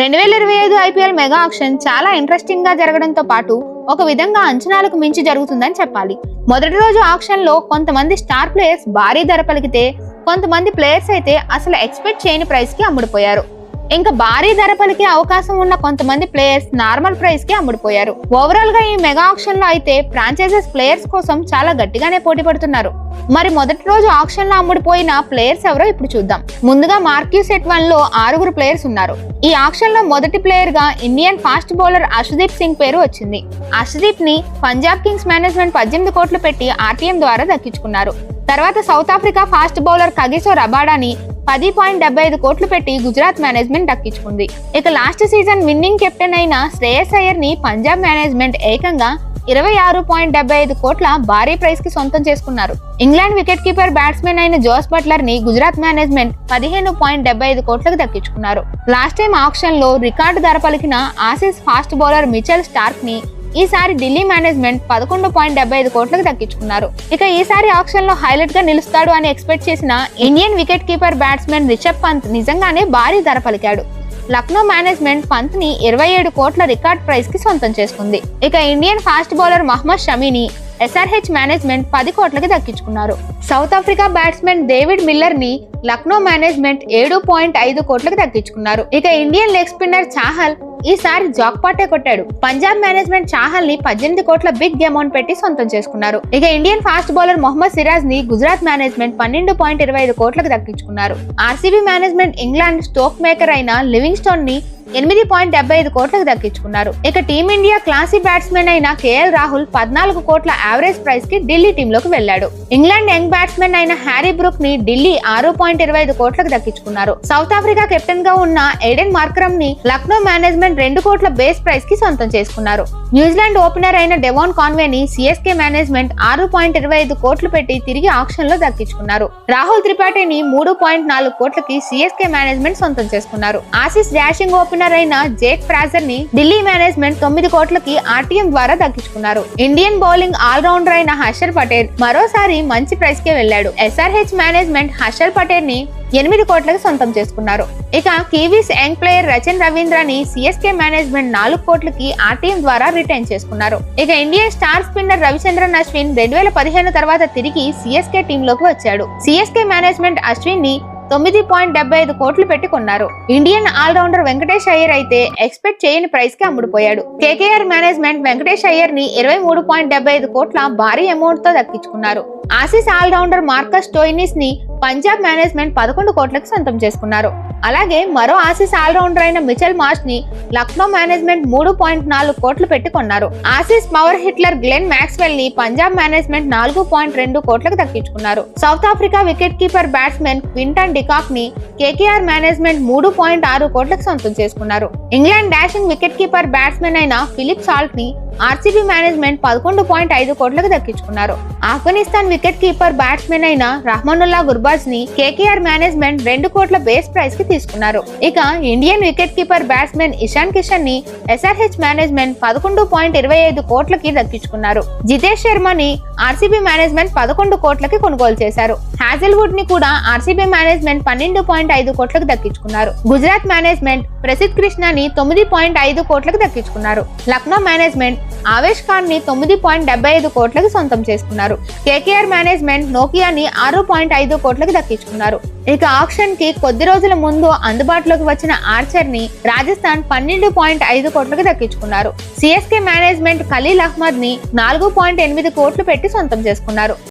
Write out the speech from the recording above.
2025 IPL mega auction చాలా interesting గా జరగడంతో పాటు ఒక విధంగా అంచనాలకు మించి జరుగుతుందని చెప్పాలి. మొదటి రోజు ఆక్షన్ లో కొంతమంది స్టార్ ప్లేయర్స్ భారీ ధర పలికితే కొంతమంది ప్లేయర్స్ అయితే అసలు ఎక్స్పెక్ట్ చేయని ప్రైస్ కి అమ్ముడుపోయారు. ఇంకా భారీ ధర పలికే అవకాశం ఉన్న కొంతమంది ప్లేయర్స్ నార్మల్ ప్రైస్ కి అమ్ముడుపోయారు. ఓవరాల్ గా ఈ మెగా ఆక్షన్ లో అయితే ఫ్రాంచైజెస్ ప్లేయర్స్ కోసం చాలా గట్టిగానే పోటీ పడుతున్నారు. మరి మొదటి రోజు ఆక్షన్ లో అమ్ముడుపోయిన ప్లేయర్స్ ఎవరో ఇప్పుడు చూద్దాం. ముందుగా మార్క్యూ సెట్ 1 లో 6 ప్లేయర్స్ ఉన్నారు. ఈ ఆక్షన్ లో మొదటి ప్లేయర్ గా Indian fast bowler Arshdeep Singh పేరు వచ్చింది. అర్షదీప్ ని పంజాబ్ కింగ్స్ మేనేజ్మెంట్ 18 కోట్లు పెట్టి ఆర్టీఎం ద్వారా దక్కించుకున్నారు. తర్వాత South Africa fast bowler Kagiso రబాడాని 10.75 కోట్లు పెట్టి గుజరాత్ మేనేజ్మెంట్ దక్కించుకుంది. ఇక లాస్ట్ సీజన్ విన్నింగ్ కెప్టెన్ అయిన శ్రేయస్ అయ్యర్ ని పంజాబ్ మేనేజ్మెంట్ ఏకంగా 26.75 కోట్ల భారీ ప్రైస్ కి సొంతం చేసుకున్నారు. ఇంగ్లాండ్ వికెట్ కీపర్ బ్యాట్స్మెన్ అయిన జోస్ బట్లర్ ని గుజరాత్ మేనేజ్మెంట్ 15.75 కోట్లకు దక్కించుకున్నారు. లాస్ట్ టైం ఆక్షన్ లో రికార్డు ధర పలికిన Aussies fast bowler Mitchell Starc ని ఈసారి ఢిల్లీ మేనేజ్మెంట్ 11.75 కోట్లకు దక్కించుకున్నారు. ఇక ఈసారి ఆక్షన్ లో హైలైట్ గా నిలుస్తాడు అని ఎక్స్పెక్ట్ చేసిన Indian wicket keeper batsmen Rishabh Pant నిజంగానే భారీ ధర పలికాడు. లక్నో మేనేజ్మెంట్ పంత్ ని 27 కోట్ల రికార్డ్ ప్రైస్ కి సొంతం చేసుకుంది. ఇక ఇండియన్ ఫాస్ట్ బౌలర్ మహమ్మద్ షమీని ఎస్ఆర్హెచ్ మేనేజ్మెంట్ 10 కోట్లకి దక్కించుకున్నారు. South Africa batsman David Miller ని లక్నో మేనేజ్మెంట్ 7.5 కోట్లకి దక్కించుకున్నారు. ఇక ఇండియన్ లెగ్ స్పిన్నర్ చాహల్ ఈసారి జాక్పాటే కొట్టాడు. పంజాబ్ మేనేజ్మెంట్ చాహల్ ని 18 కోట్ల బిగ్ అమౌంట్ పెట్టి సొంతం చేసుకున్నారు. ఇక Indian fast bowler Mohammed Siraj ని గుజరాత్ మేనేజ్మెంట్ 12.25 కోట్లకు దక్కించుకున్నారు. RCB management England stroke maker అయిన లివింగ్స్టోన్ ని 8.75 కోట్లకు దక్కించుకున్నారు. ఇక టీమిండియా క్లాసీ బ్యాట్స్మెన్ అయిన కేఎల్ రాహుల్ 14 కోట్ల యావరేజ్ ప్రైస్ కి ఢిల్లీ టీమ్ లోకి వెళ్లాడు. ఇంగ్లాండ్ యంగ్ బ్యాట్స్మెన్ అయిన హ్యారీ బ్రూక్ ని ఢిల్లీ 6.25 కోట్లకు దక్కించుకున్నారు. సౌత్ ఆఫ్రికా కెప్టెన్ గా ఉన్న ఎడెన్ మార్కరమ్ ని లక్నో మేనేజ్మెంట్ 2 కోట్ల బేస్ ప్రైస్ కి సొంతం చేసుకున్నారు. న్యూజిలాండ్ ఓపెనర్ అయిన డెవాన్ కాన్వే ని సిఎస్కే మేనేజ్మెంట్ 6.25 కోట్లు పెట్టి తిరిగి ఆక్షన్ లో దక్కించుకున్నారు. రాహుల్ త్రిపాఠిని 3.4 కోట్లకి సిఎస్కే మేనేజ్మెంట్ సొంతం చేసుకున్నారు. ఆసీస్ డాషింగ్ ఓపెనర్ అయిన జేక్ ఫ్రాజర్ ని ఢిల్లీ మేనేజ్మెంట్ 9 కోట్లకి ఆర్టీఎం ద్వారా దక్కించుకున్నారు. ఇండియన్ బౌలింగ్ ఆల్ రౌండర్ అయిన హర్షల్ పటేల్ మరోసారి మంచి ప్రైస్ కే వెళ్లాడు. ఎస్ఆర్హెచ్ మేనేజ్మెంట్ హర్షల్ పటేల్ ని 8 కోట్లకు సొంతం చేసుకున్నారు. ఇక కివీస్ యంగ్ ప్లేయర్ రచన్ రవీంద్రని సిఎస్కే మేనేజ్మెంట్ 4 కోట్లకి ఆర్టీఎం ద్వారా రిటైన్ చేసుకున్నారు. ఇక Indian star spinner Ravichandran Ashwin 2015 తర్వాత తిరిగి సిఎస్కే టీమ్ లోకి వచ్చాడు. సిఎస్కే మేనేజ్మెంట్ అశ్విన్ ని 9.75 కోట్లు పెట్టి కొన్నారు. Indian all rounder Venkatesh Iyer అయితే ఎక్స్పెక్ట్ చేయని ప్రైస్ కి అమ్ముడుపోయాడు. కేకేఆర్ మేనేజ్మెంట్ వెంకటేష్ అయ్యర్ ని 23.75 కోట్ల భారీ అమౌంట్ తో దక్కించుకున్నారు. Aussie all rounder Marcus Stoinis ని పంజాబ్ మేనేజ్మెంట్ 11 కోట్లకు సొంతం చేసుకున్నారు. అలాగే మరో ఆసీస్ ఆల్ రౌండర్ అయిన మిచెల్ మార్ష్ ని లక్నో మేనేజ్మెంట్ 3.4 కోట్లు పెట్టి కొన్నారు. Aussie power hitter Glenn Maxwell ని పంజాబ్ మేనేజ్మెంట్ 4.2 కోట్లకు దక్కించుకున్నారు. South Africa wicket keeper batsman Quinton de Kock ని కేకేఆర్ మేనేజ్మెంట్ 3.6 కోట్లకు సొంతం చేసుకున్నారు. England dashing wicket keeper batsmen అయిన ఫిలిప్ సాల్ట్ ని ఆర్సీబీ మేనేజ్మెంట్ 11.5 కోట్లకు దక్కించుకున్నారు. ఆఫ్ఘనిస్తాన్ వికెట్ కీపర్ బ్యాట్స్మెన్ అయిన రహమానుల్లా గుర్బాజ్ ని కేకేఆర్ మేనేజ్మెంట్ 2 కోట్ల బేస్ ప్రైస్ కి తీసుకున్నారు. ఇక Indian wicket keeper batsmen Ishan Kishan ని ఎస్ఆర్హెచ్ మేనేజ్మెంట్ 11.25 కోట్లకి దక్కించుకున్నారు. జితేష్ శర్మని ఆర్సీబీ మేనేజ్మెంట్ 11 కోట్లకి కొనుగోలు చేశారు. హ్యాజెల్వుడ్ ని కూడా ఆర్సీబీ మేనేజ్మెంట్ 12.5 కోట్లకు దక్కించుకున్నారు. గుజరాత్ మేనేజ్మెంట్ ప్రసిద్ కృష్ణని 9.5 కోట్లకు దక్కించుకున్నారు. లక్నో మేనేజ్మెంట్ ఆవేష్ ఖాన్ ని 9.75 కోట్లకి సొంతం చేసుకున్నారు. కేకేఆర్ మేనేజ్మెంట్ నోకియాని 6.5 కోట్లకి దక్కించుకున్నారు. ఇక ఆక్షన్ కి కొద్ది రోజుల ముందు అందుబాటులోకి వచ్చిన ఆర్చర్ ని రాజస్థాన్ 12.5 కోట్లకి దక్కించుకున్నారు. సిఎస్కే మేనేజ్మెంట్ ఖలీల్ అహ్మద్ ని 4.8 కోట్లు పెట్టి సొంతం చేసుకున్నారు.